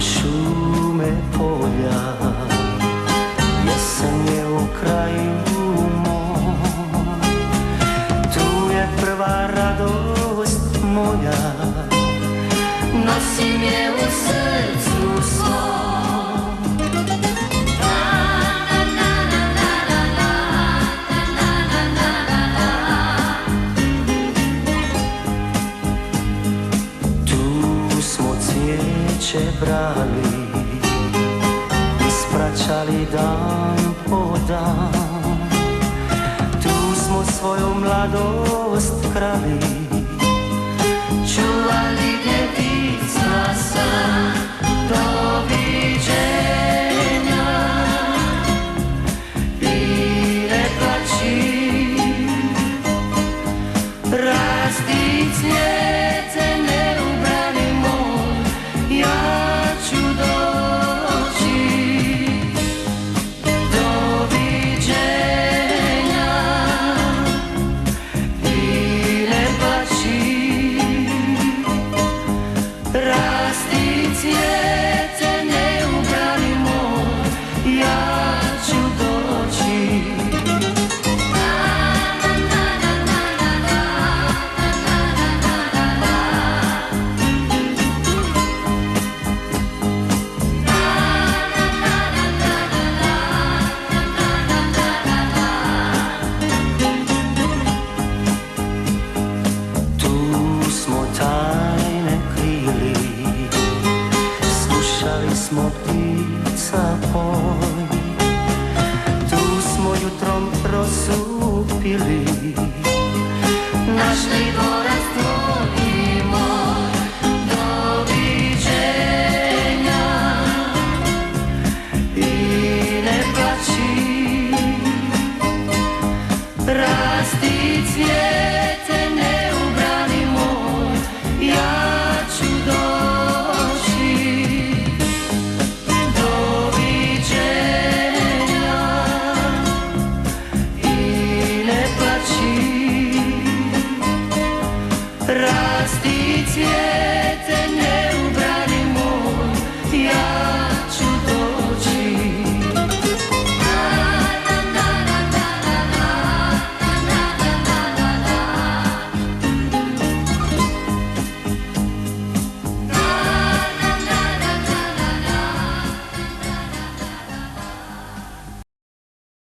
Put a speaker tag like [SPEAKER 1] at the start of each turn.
[SPEAKER 1] šume polja, jesen je u kraju mom. Tu je prva radost moja, nosim je u srcu svom. Tu smo cvijeće brali, ispraćali dan po dan. Tu smo svoju mladost krali, čuvali djetinjstva san. Doviđenja i ne plači, rasti cvijete neubrani moj, ja ću doći. Doviđenja i ne plači, rasti cvijete neubrani moj, ja ću doći. Tu smo tajne krili, slušali smo ptica poj. Tu smo jutrom prosupili, našli dvorac tvoj i moj. Doviđenja i ne plači, rasti cvijete neubrani moj, ja ću doći. Doviđenja i ne plači, rasti cvijete